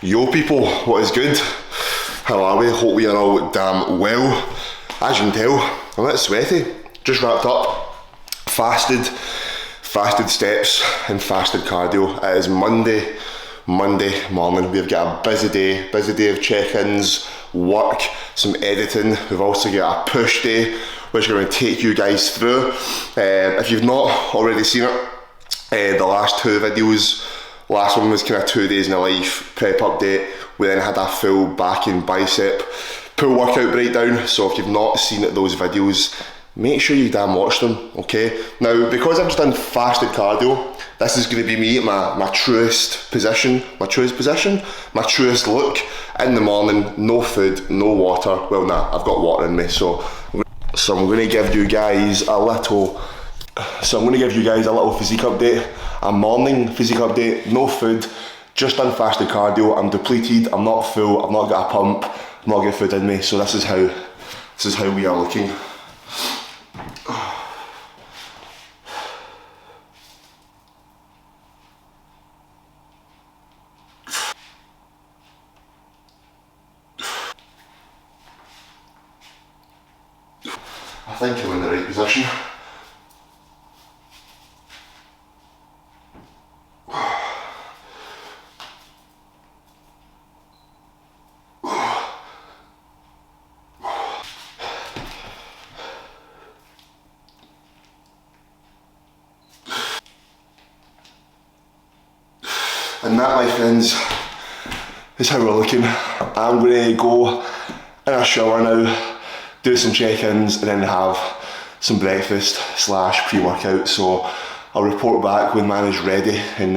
Yo people, what is good? How are we? Hope we are all damn well. As you can tell, I'm a bit sweaty. Just wrapped up, fasted steps and fasted cardio. It is Monday morning. We've got a busy day of check-ins, work, some editing. We've also got a push day, which we're going to take you guys through. If you've not already seen it, the last two videos, last one was kind of 2 days in the life, prep update. We then had a full back and bicep pull workout breakdown. So if you've not seen those videos, make sure you damn watch them, okay? Now, because I've just done fasted cardio, this is going to be me at my truest position, my truest look in the morning. No food, no water. Well, nah, I've got water in me, so I'm going to give you guys a little physique update, a morning physique update. No food, just done fasted cardio. I'm depleted, I'm not full, I've not got a pump, I've not got food in me. So this is how we are looking. I think I'm in the right position. And that, my friends, is how we're looking. I'm going to go in a shower now, do some check-ins, and then have some breakfast / pre-workout. So I'll report back when man is ready, and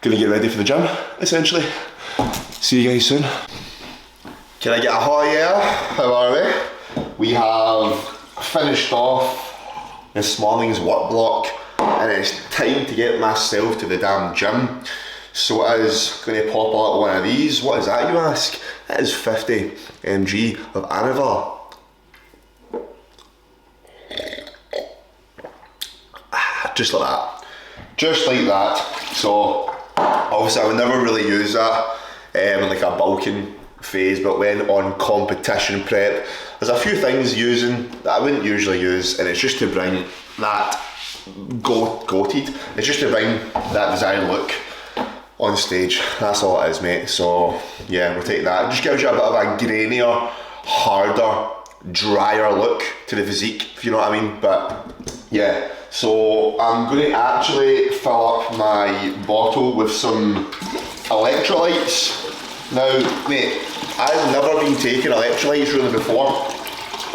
gonna get ready for the gym, essentially. See you guys soon. Can I get a hi yeah? How are we? We have finished off this morning's work block, and it's time to get myself to the damn gym. So it is going to pop a little one of these. What is that, you ask? It is 50 mg of Anavar. Just like that. So obviously I would never really use that in like a bulking phase, but when on competition prep, there's a few things using that I wouldn't usually use, and it's just to bring that goated. It's just to bring that desired look on stage. That's all it is, mate. So yeah, we'll take that. It just gives you a bit of a grainier, harder, drier look to the physique, if you know what I mean. But yeah, so I'm going to actually fill up my bottle with some electrolytes. Now, mate, I've never been taking electrolytes really before.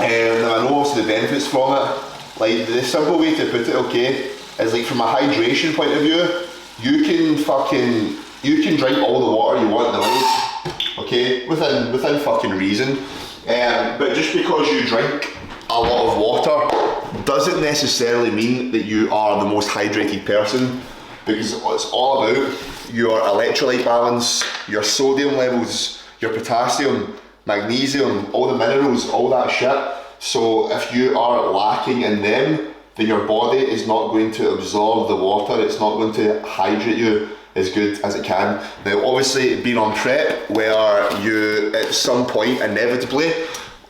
I know obviously the benefits from it. Like, the simple way to put it, okay, is like from a hydration point of view, you can drink all the water you want in the world, okay, within fucking reason. But just because you drink a lot of water doesn't necessarily mean that you are the most hydrated person, because it's all about your electrolyte balance, your sodium levels, your potassium, magnesium, all the minerals, all that shit. So if you are lacking in them, then your body is not going to absorb the water, it's not going to hydrate you as good as it can. Now obviously, being on prep, where you at some point inevitably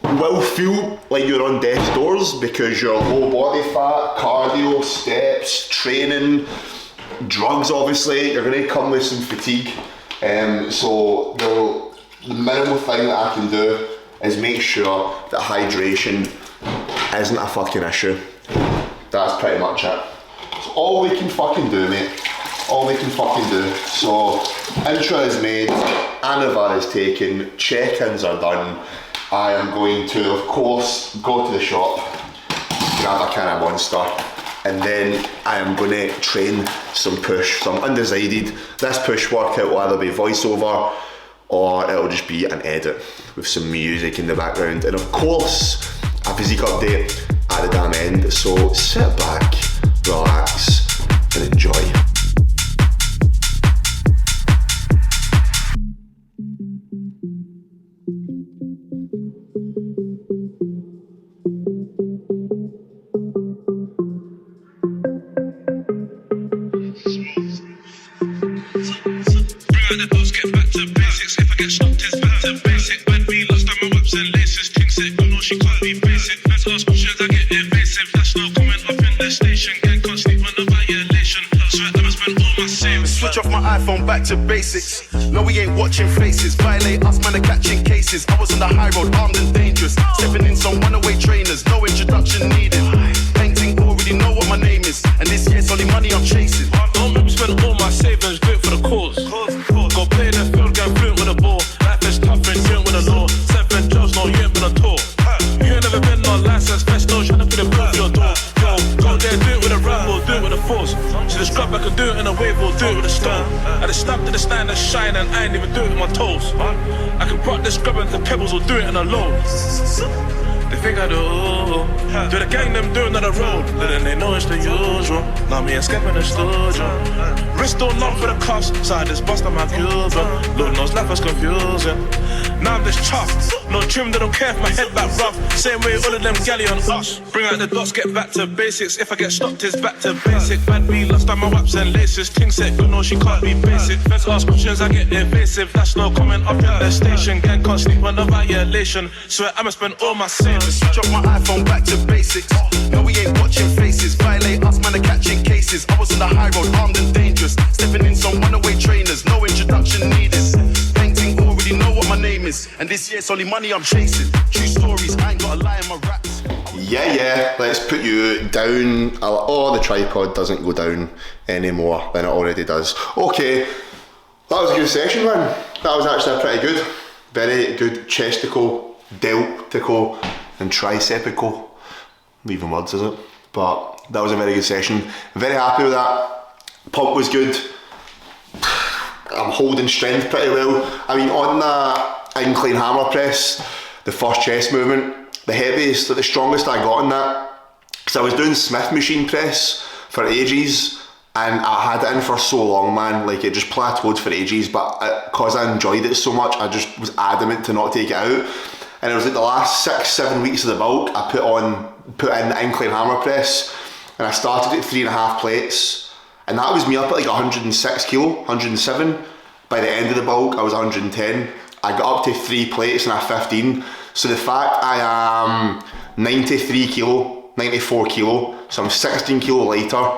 will feel like you're on death's doors because you're low body fat, cardio, steps, training, drugs obviously, you're going to come with some fatigue. So the minimal thing that I can do is make sure that hydration isn't a fucking issue. That's pretty much it. It's all we can fucking do, mate. All we can fucking do. So, intro is made, Anavar is taken, check-ins are done. I am going to, of course, go to the shop, grab a can of Monster, and then I am going to train some push. So I'm undecided. This push workout will either be voiceover or it'll just be an edit with some music in the background. And of course, a physique update at the damn end. So sit back, relax, and enjoy. Let's get back to business. iPhone back to basics. No, we ain't watching faces. Violate us, man, are catching cases. I was on the high road, armed and dangerous. Stepping in some runaway trainers, no introduction needed. Painting already know what my name is. And this year's only money I'm chasing. Don't make me spend all my savings, do it for the cause. Go play the field, get fluent with the ball. Life is tough and you ain't with the law. 7 jobs, no, you ain't been on tour. You ain't never been on license, fest, no, trying to put a bill for your door. Yo, go there, do it with a ramble, do it with a force. To the scrub, I can do it in a wave or do it with a stone. I just snap to the stand and shine and I ain't even do it with my toes. I can rock this scrub into pebbles or do it in a low. They think I do the gang them doing on the road. But then they know it's the usual. Now me and Skep in the studio. Wrist all long for the cuffs, so I just bust on my view. But Lord knows life was confusing. Now I'm just chuffed. No trim, they don't care if my head back rough. Same way all of them galley on us. Bring out the dots, get back to basics. If I get stopped, it's back to basic. Bad B, lost on my waps and laces. Ting set, good no, she can't be basic. Feds ask questions, I get evasive. That's no comment up at the station. Gang can't sleep on the violation. Swear I'ma spend all my savings. Switch off my iPhone back to basics. No, we ain't watching faces. Violate us, man, are catching cases. I was on the high road, armed and dangerous. Stepping in some runaway trainers, no introduction needed. Painting already know what my name is. And this year's only money I'm chasing. True stories, I ain't got a lie in my raps. Yeah, let's put you down. Oh, the tripod doesn't go down anymore than it already does. Okay, that was a good session, man. That was actually pretty good. Very good chesticle, deltical, and tricepical. Leaving words, is it? But that was a very good session. Very happy with that. Pump was good. I'm holding strength pretty well. I mean, on that incline hammer press, the first chest movement, the heaviest, the strongest I got on that, because I was doing Smith machine press for ages, and I had it in for so long, man, like it just plateaued for ages, but because I enjoyed it so much, I just was adamant to not take it out. And it was like the last 6-7 weeks of the bulk, I put in the incline hammer press, and I started at 3.5 plates, and that was me up at like 106 kilo, 107. By the end of the bulk, I was 110. I got up to 3 plates and a 15. So the fact I am 93 kilo, 94 kilo, so I'm 16 kilo lighter,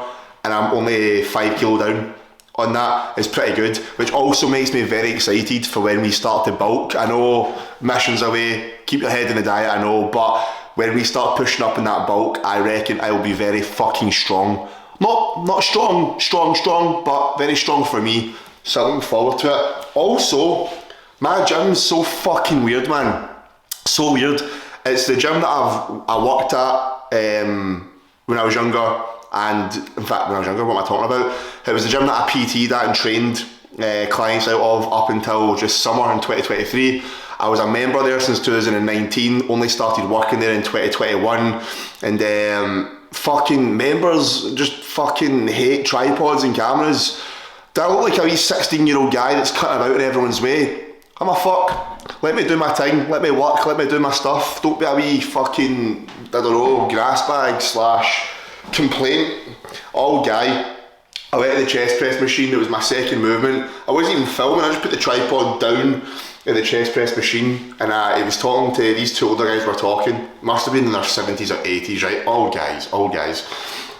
and I'm only 5 kilo down on that is pretty good, which also makes me very excited for when we start to bulk. I know missions away, keep your head in the diet, I know, but when we start pushing up in that bulk, I reckon I will be very fucking strong. Not strong, but very strong for me. So I'm looking forward to it. Also, my gym's so fucking weird, man. So weird. It's the gym that I worked at when I was younger, and in fact when I was younger, what am I talking about? It was the gym that I PT'd at and trained clients out of up until just summer in 2023. I was a member there since 2019, only started working there in 2021, and fucking members just fucking hate tripods and cameras. Do I look like a wee 16-year-old guy that's cutting about in everyone's way? I'm a fuck. Let me do my thing, let me work, let me do my stuff. Don't be a wee fucking, I don't know, grass bag / complaint. Old guy. I went to the chest press machine, it was my second movement. I wasn't even filming, I just put the tripod down in the chest press machine, and it was talking to these two older guys were talking. Must have been in their 70s or 80s, right? Old guys.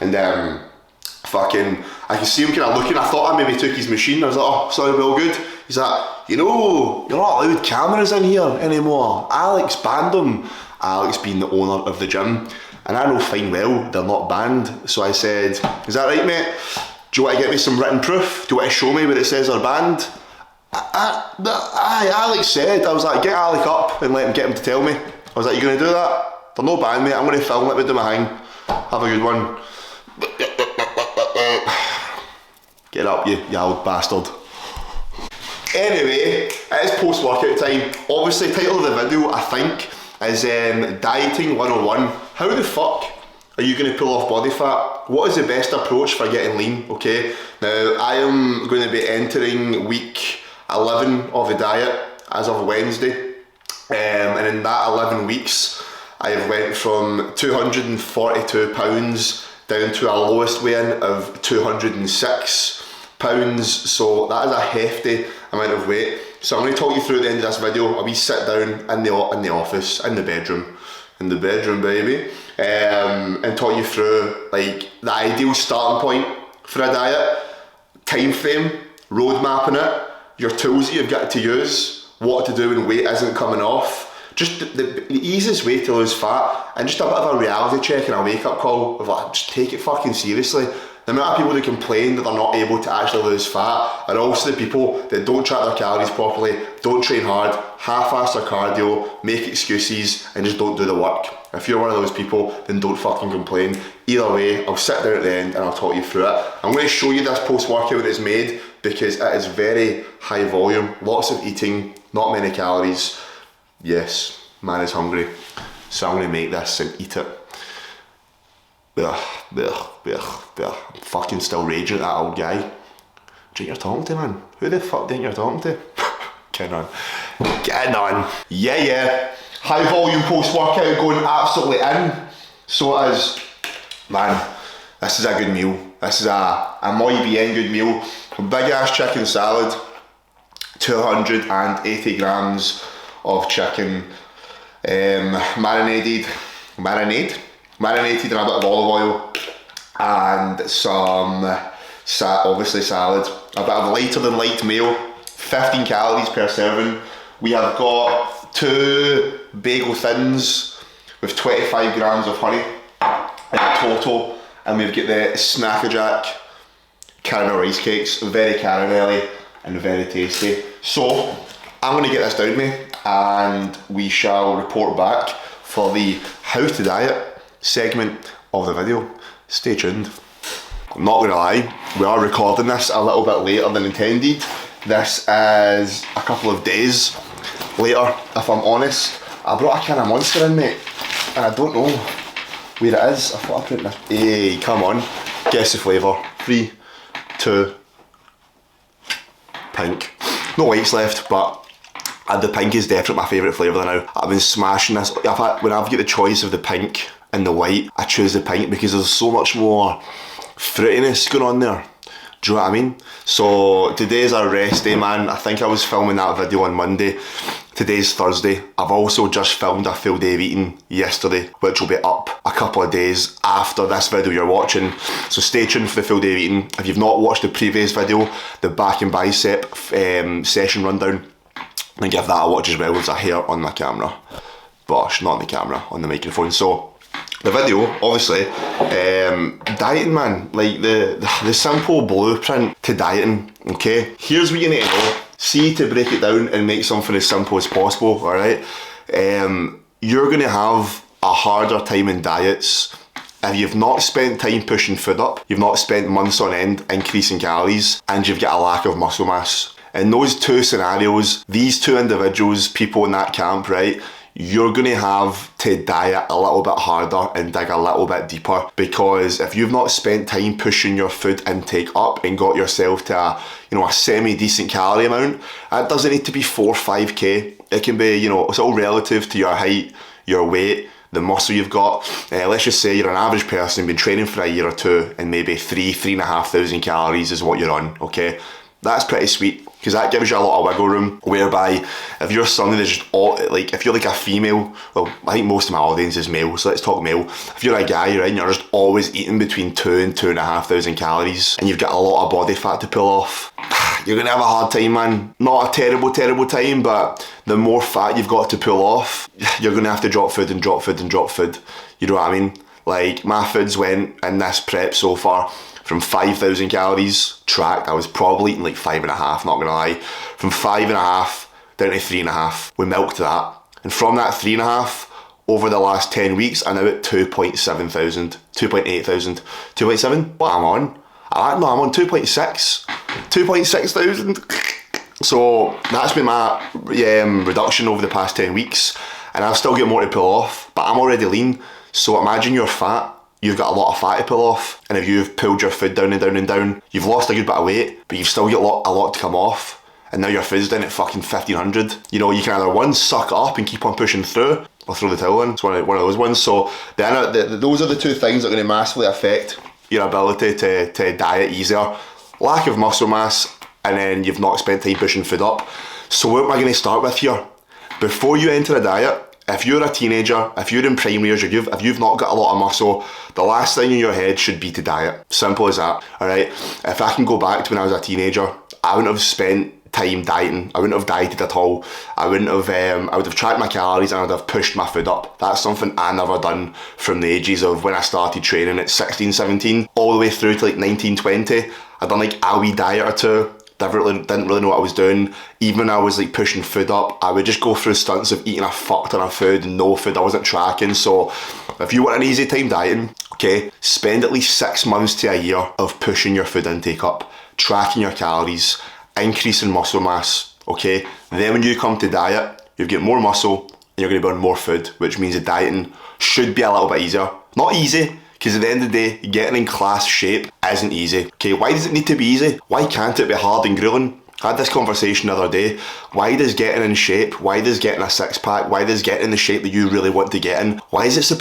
And fucking, I could see him kind of looking. I thought I maybe took his machine. I was like, oh, sorry, we're all good. He's like, you know, you're not allowed cameras in here anymore. Alex banned them. Alex being the owner of the gym. And I know fine well they're not banned. So I said, is that right, mate? Do you want to get me some written proof? Do you want to show me where it says they're banned? Alex said. I was like, get Alec up and get him to tell me. I was like, you going to do that? They're no banned, mate. I'm going to film, let me do my thing. Have a good one. Get up, you old bastard. Anyway, it's post-workout time. Obviously, title of the video, I think, is Dieting 101. How the fuck are you going to pull off body fat? What is the best approach for getting lean, okay? Now, I am going to be entering week 11 of the diet as of Wednesday. And in that 11 weeks, I have went from 242 pounds down to a lowest weigh-in of 206 pounds. So that is a hefty amount of weight. So I'm going to talk you through at the end of this video a wee sit down in the office, in the bedroom baby, and talk you through like the ideal starting point for a diet, time frame, road mapping it, your tools that you've got to use, what to do when weight isn't coming off. Just the easiest way to lose fat, and just a bit of a reality check and a wake-up call of like, just take it fucking seriously. The amount of people that complain that they're not able to actually lose fat are also the people that don't track their calories properly, don't train hard, half-ass their cardio, make excuses, and just don't do the work. If you're one of those people, then don't fucking complain. Either way, I'll sit down at the end and I'll talk you through it. I'm going to show you this post-workout that it's made because it is very high volume, lots of eating, not many calories. Yes, man is hungry, so I'm going to make this and eat it. I'm fucking still raging at that old guy. Do you think you're talking to, man? Who the fuck do you think you're talking to? Getting on. Yeah. High volume post-workout going absolutely in. So it is. Man, this is a good meal. This is a muy bien good meal. A big ass chicken salad, 280 grams of chicken, marinated in a bit of olive oil, and some obviously salad. A bit of lighter than light meal, 15 calories per serving. We have got 2 bagel thins with 25 grams of honey in total, and we've got the Snackerjack caramel rice cakes, very caramelly and very tasty. So I'm going to get this down to me and we shall report back for the how to diet segment of the video. Stay tuned. I'm not going to lie, we are recording this a little bit later than intended. This is a couple of days later, if I'm honest. I brought a can of Monster in, mate, and I don't know where it is. I thought I put it in this. Hey, come on, guess the flavour. 3, 2, pink. No whites left, but the pink is definitely my favourite flavour now. I've been smashing this. When I've got the choice of the pink and the white, I choose the pink because there's so much more fruitiness going on there. Do you know what I mean? So today's our rest day, man. I think I was filming that video on Monday. Today's Thursday. I've also just filmed a full day of eating yesterday, which will be up a couple of days after this video you're watching. So stay tuned for the full day of eating. If you've not watched the previous video, the back and bicep session rundown, then give that a watch as well. There's a hair on my camera. Bosh, not on the camera, on the microphone. So the video, obviously, dieting, man, like the simple blueprint to dieting, okay? Here's what you need to know. See, to break it down and make something as simple as possible, alright? You're gonna have a harder time in diets if you've not spent time pushing food up, you've not spent months on end increasing calories, and you've got a lack of muscle mass. In those two scenarios, these two individuals, people in that camp, right, you're going to have to diet a little bit harder and dig a little bit deeper, because if you've not spent time pushing your food intake up and got yourself to a semi-decent calorie amount, it doesn't need to be 4 or 5k. It can be, it's all relative to your height, your weight, the muscle you've got. Let's just say you're an average person, been training for a year or two, and maybe 3,500 calories is what you're on, okay? That's pretty sweet, because that gives you a lot of wiggle room, whereby if you're something that's just if you're like a female, well, I think most of my audience is male, so let's talk male. If you're a guy, right, and you're just always eating between 2,000 and 2,500 calories, and you've got a lot of body fat to pull off, you're gonna have a hard time, man. Not a terrible time, but the more fat you've got to pull off, you're gonna have to drop food and drop food and drop food. You know what I mean? Like, my foods went in this prep so far from 5,000 calories tracked. I was probably eating like 5.5, not gonna lie. From 5.5 down to 3.5. We milked that. And from that 3.5, over the last 10 weeks, I'm now at 2.7 thousand, 2.8 thousand, 2.7? What am I on? I'm on 2.6. 2.6 thousand. So that's been my reduction over the past 10 weeks. And I've still got more to pull off, but I'm already lean. So imagine you're fat. You've got a lot of fat to pull off, and if you've pulled your food down and down and down, you've lost a good bit of weight, but you've still got a lot to come off, and now your food's down at fucking 1,500. You can either one, suck it up and keep on pushing through, or throw the towel in. It's one of those ones. So those are the two things that are going to massively affect your ability to diet easier. Lack of muscle mass, and then you've not spent time pushing food up. So what am I going to start with here? Before you enter a diet, if you're a teenager, if you're in primary years, if you've not got a lot of muscle, the last thing in your head should be to diet. Simple as that, alright? If I can go back to when I was a teenager, I wouldn't have spent time dieting. I wouldn't have dieted at all. I would have tracked my calories and I would have pushed my food up. That's something I never done from the ages of when I started training at 16, 17, all the way through to like 19, 20. I'd done like a wee diet or two. Didn't really know what I was doing. Even when I was like pushing food up, I would just go through stunts of eating a fuck ton of food and no food I wasn't tracking. So if you want an easy time dieting, okay, spend at least 6 months to a year of pushing your food intake up, tracking your calories, increasing muscle mass, okay? Then when you come to diet, you've got more muscle and you're going to burn more food, which means the dieting should be a little bit easier. Not easy, because at the end of the day, getting in class shape isn't easy. Okay, why does it need to be easy? Why can't it be hard and grueling? I had this conversation the other day. Why does getting in shape, why does getting a six pack, why does getting in the shape that you really want to get in, why does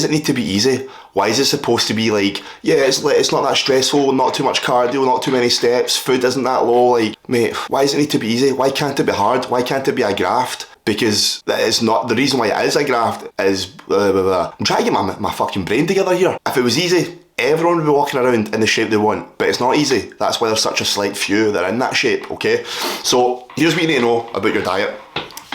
it need to be easy? Why is it supposed to be like, yeah, it's not that stressful, not too much cardio, not too many steps, food isn't that low, like, mate, why does it need to be easy? Why can't it be hard? Why can't it be a graft? Because it's not, the reason why it is a graft is, I'm trying to get my fucking brain together here. If it was easy, everyone would be walking around in the shape they want, but it's not easy. That's why there's such a select few that are in that shape, okay? So here's what you need to know about your diet.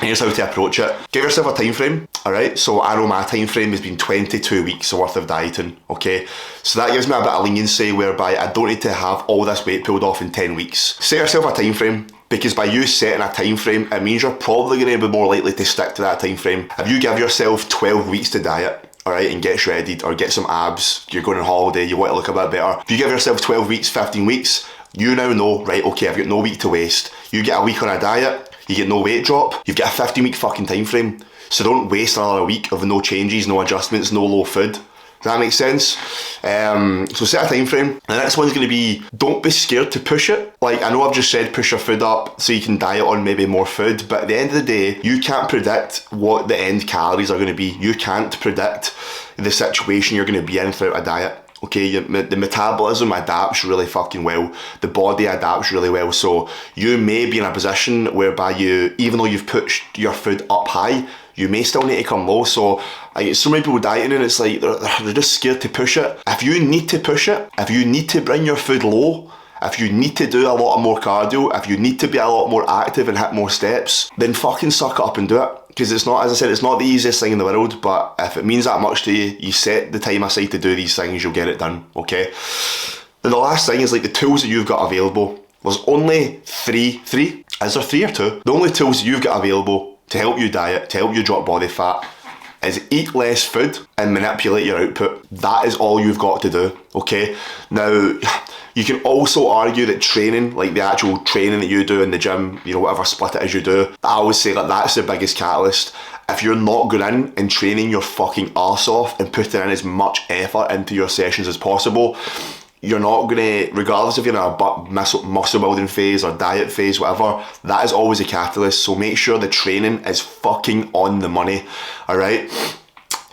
Here's how to approach it. Give yourself a time frame, alright? So I know my time frame has been 22 weeks worth of dieting, okay? So that gives me a bit of leniency whereby I don't need to have all this weight pulled off in 10 weeks. Set yourself a time frame, because by you setting a time frame, it means you're probably going to be more likely to stick to that time frame. If you give yourself 12 weeks to diet, alright, and get shredded or get some abs, you're going on holiday, you want to look a bit better. If you give yourself 12 weeks, 15 weeks, you now know, right, okay, I've got no week to waste. You get a week on a diet, you get no weight drop, you've got a 15-week fucking time frame. So don't waste another week of no changes, no adjustments, no low food. Does that make sense? So set a time frame. The next one's going to be, don't be scared to push it. Like, I know I've just said push your food up so you can diet on maybe more food, but at the end of the day, you can't predict what the end calories are going to be. You can't predict the situation you're going to be in throughout a diet. Okay, the metabolism adapts really fucking well. The body adapts really well. So you may be in a position whereby even though you've pushed your food up high, you may still need to come low. So I get so many people dieting and it's like they're just scared to push it. If you need to push it, if you need to bring your food low, if you need to do a lot more cardio, if you need to be a lot more active and hit more steps, then fucking suck it up and do it. Because it's not, as I said, it's not the easiest thing in the world, but if it means that much to you, you set the time aside to do these things, you'll get it done, okay? Then the last thing is like the tools that you've got available. There's only three, is there 3 or 2? The only tools you've got available to help you diet, to help you drop body fat, is eat less food and manipulate your output. That is all you've got to do, okay? Now, you can also argue that training, like the actual training that you do in the gym, you know, whatever split it is you do, I always say that that's the biggest catalyst. If you're not going in and training your fucking arse off and putting in as much effort into your sessions as possible, you're not going to, regardless if you're in a muscle building phase or diet phase, whatever, that is always a catalyst. So make sure the training is fucking on the money, alright?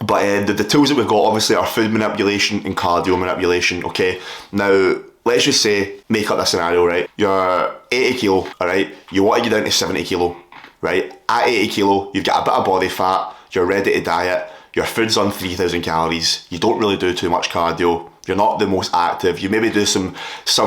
But the tools that we've got obviously are food manipulation and cardio manipulation, okay? Now, let's just say, make up this scenario, right? You're 80 kilo, alright? You want to get down to 70 kilo, right? At 80 kilo, you've got a bit of body fat, you're ready to diet, your food's on 3,000 calories, you don't really do too much cardio, you're not the most active, you maybe do some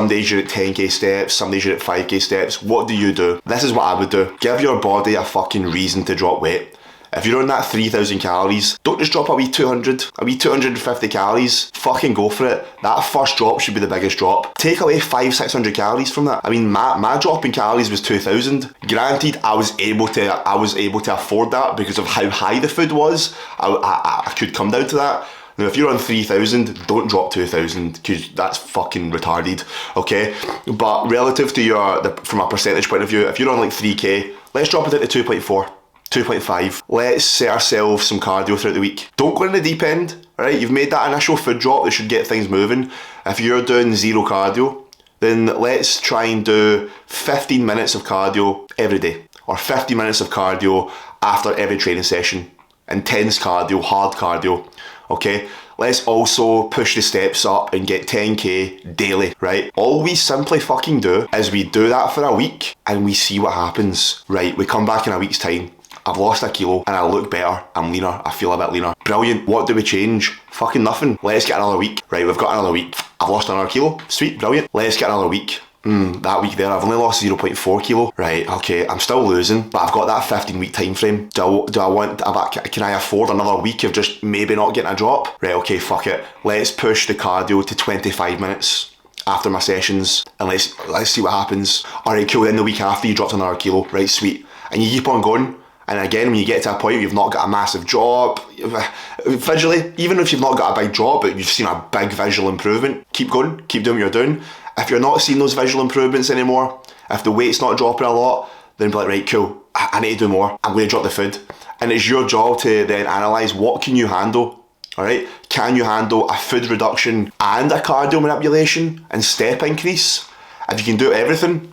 days you're at 10k steps, some days you're at 5k steps. What do? This is what I would do. Give your body a fucking reason to drop weight. If you're on that 3,000 calories, don't just drop a wee 250 calories. Fucking go for it. That first drop should be the biggest drop. Take away 500-600 calories from that. I mean, my drop in calories was 2,000. Granted, I was able to afford that because of how high the food was. I could come down to that. Now, if you're on 3,000, don't drop 2,000 because that's fucking retarded, okay? But relative to from a percentage point of view, if you're on like 3k, let's drop it down to 2.4. 2.5. Let's set ourselves some cardio throughout the week. Don't go in the deep end, alright? You've made that initial food drop that should get things moving. If you're doing zero cardio, then let's try and do 15 minutes of cardio every day. Or 50 minutes of cardio after every training session. Intense cardio, hard cardio, okay? Let's also push the steps up and get 10k daily, right? All we simply fucking do is we do that for a week and we see what happens, right? We come back in a week's time. I've lost a kilo and I look better, I'm leaner, I feel a bit leaner. Brilliant, what do we change? Fucking nothing. Let's get another week. Right, we've got another week. I've lost another kilo, sweet, brilliant. Let's get another week. That week there, I've only lost 0.4 kilo. Right, okay, I'm still losing, but I've got that 15-week time frame. Can I afford another week of just maybe not getting a drop? Right, okay, fuck it. Let's push the cardio to 25 minutes after my sessions, and let's see what happens. Alright, cool, then the week after you dropped another kilo. Right, sweet. And you keep on going. And again, when you get to a point where you've not got a massive drop, visually, even if you've not got a big drop, but you've seen a big visual improvement, keep going, keep doing what you're doing. If you're not seeing those visual improvements anymore, if the weight's not dropping a lot, then be like, right, cool, I need to do more. I'm going to drop the food. And it's your job to then analyse what can you handle, all right? Can you handle a food reduction and a cardio manipulation and step increase? If you can do everything,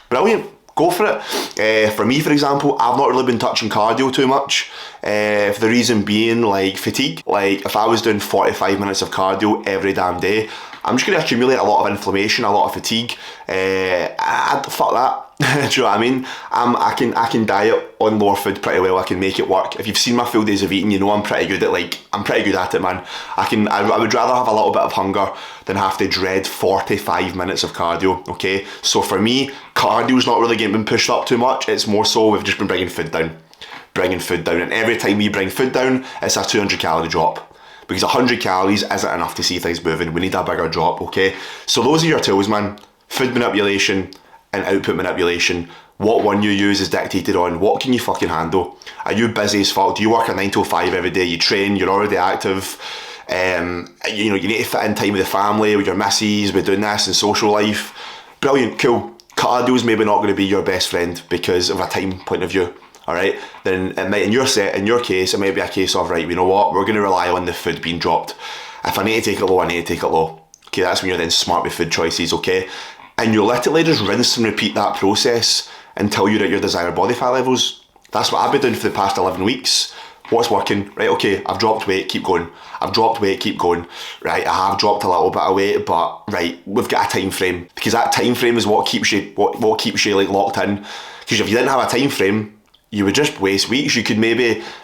brilliant. Go for it. For me, for example, I've not really been touching cardio too much. For the reason being, like, fatigue. Like, if I was doing 45 minutes of cardio every damn day, I'm just going to accumulate a lot of inflammation, a lot of fatigue. Fuck that. Do you know what I mean? I can diet on lower food pretty well. I can make it work. If you've seen my full days of eating, you know I'm pretty good at it, man. I would rather have a little bit of hunger than have to dread 45 minutes of cardio, okay? So for me, cardio's not really getting pushed up too much. It's more so we've just been bringing food down. And every time we bring food down, it's a 200 calorie drop. Because 100 calories isn't enough to see things moving. We need a bigger drop, okay? So those are your tools, man. Food manipulation and output manipulation. What one you use is dictated on what can you fucking handle. Are you busy as fuck? Do you work a 9 to 5 every day? You train, you're already active. You need to fit in time with the family, with your missus, with doing this and social life. Brilliant, cool. Cardio's maybe not going to be your best friend because of a time point of view. Alright, then it might, in your case, it might be a case of, right, you know what, we're going to rely on the food being dropped. If I need to take it low, I need to take it low. Okay, that's when you're then smart with food choices, okay? And you literally just rinse and repeat that process until you're at your desired body fat levels. That's what I've been doing for the past 11 weeks. What's working? Right, okay, I've dropped weight, keep going. I've dropped weight, keep going. Right, I have dropped a little bit of weight, but right, we've got a time frame. Because that time frame is what keeps you like locked in. Because if you didn't have a time frame, you would just waste weeks. You could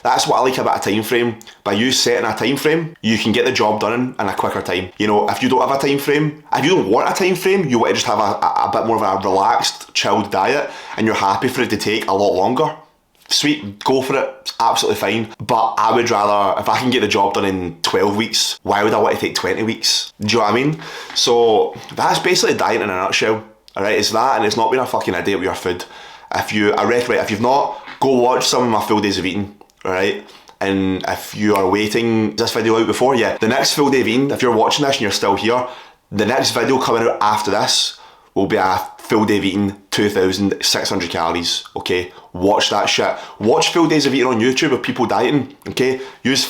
that's what I like about a time frame. By you setting a time frame, you can get the job done in a quicker time. You know, if you don't have a time frame, if you don't want a time frame, you want to just have a bit more of a relaxed, chilled diet, and you're happy for it to take a lot longer. Sweet, go for it, it's absolutely fine. But I would rather, if I can get the job done in 12 weeks, why would I want to take 20 weeks? Do you know what I mean? So that's basically diet in a nutshell. Alright, it's that, and it's not being a fucking idiot with your food. If you've not, go watch some of my full days of eating, alright? And if you are waiting, is this video out before? Yeah. The next full day of eating, if you're watching this and you're still here, the next video coming out after this will be a full day of eating 2,600 calories, okay? Watch that shit. Watch full days of eating on YouTube of people dieting, okay? Use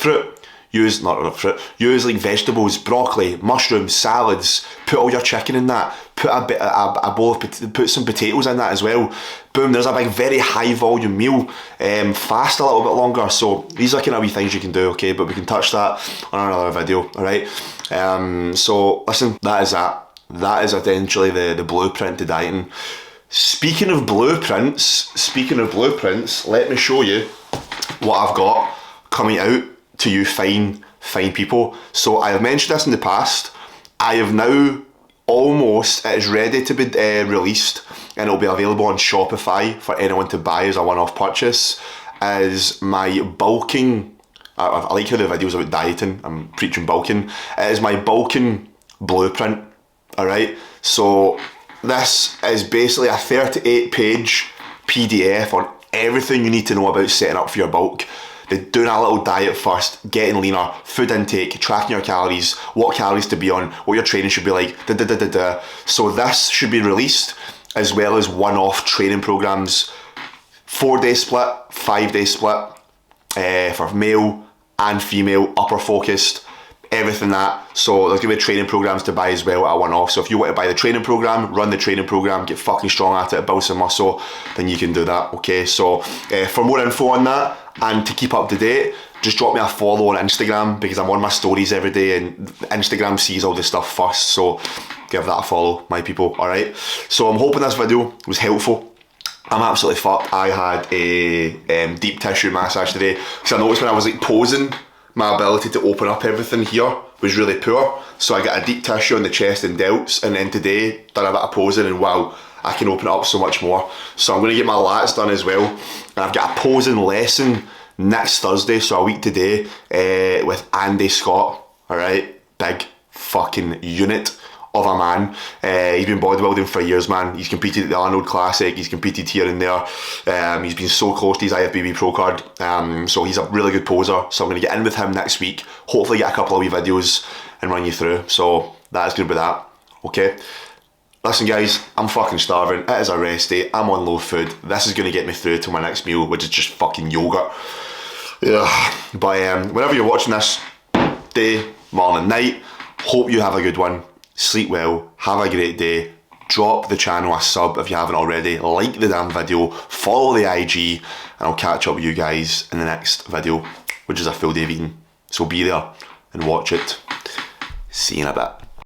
use like vegetables, broccoli, mushrooms, salads, put all your chicken in that, put a bowl of, put some potatoes in that as well. Boom, there's a big, very high volume meal. Fast a little bit longer. So these are kind of wee things you can do, okay? But we can touch that on another video, alright? So listen, that is that. That is essentially the blueprint to dieting. Speaking of blueprints, let me show you what I've got coming out to you fine people. So I have mentioned this in the past. I have now it is ready to be released, and it'll be available on Shopify for anyone to buy as a one-off purchase, as my bulking, I like how the videos about dieting, I'm preaching bulking, it is my bulking blueprint, alright? So this is basically a 38-page PDF on everything you need to know about setting up for your bulk. Doing a little diet first, getting leaner, food intake, tracking your calories, what calories to be on, what your training should be like, So this should be released, as well as one-off training programs, 4-day split, 5-day split, for male and female, upper focused, everything that. So there's going to be training programs to buy as well at a one-off. So if you want to buy the training program, run the training program, get fucking strong at it, build some muscle, then you can do that, okay? So for more info on that, and to keep up to date, just drop me a follow on Instagram, because I'm on my stories every day and Instagram sees all this stuff first, so give that a follow, my people, alright? So I'm hoping this video was helpful. I'm absolutely fucked. I had a deep tissue massage today, because I noticed when I was like posing my ability to open up everything here was really poor. So I got a deep tissue on the chest and delts, and then today done a bit of posing, and wow, I can open it up so much more. So I'm going to get my lats done as well, and I've got a posing lesson next Thursday, so a week today, with Andy Scott. Alright, big fucking unit of a man. He's been bodybuilding for years, man. He's competed at the Arnold Classic, he's competed here and there. He's been so close to his IFBB Pro card, so he's a really good poser. So I'm going to get in with him next week, hopefully get a couple of wee videos and run you through. So that's good with that, okay? Listen guys, I'm fucking starving. It is a rest day, I'm on low food. This is going to get me through to my next meal, which is just fucking yogurt. Yeah. But whenever you're watching this, day, morning, night, hope you have a good one. Sleep well, have a great day. Drop the channel a sub if you haven't already. Like the damn video, follow the IG, and I'll catch up with you guys in the next video, which is a full day of eating. So be there and watch it. See you in a bit.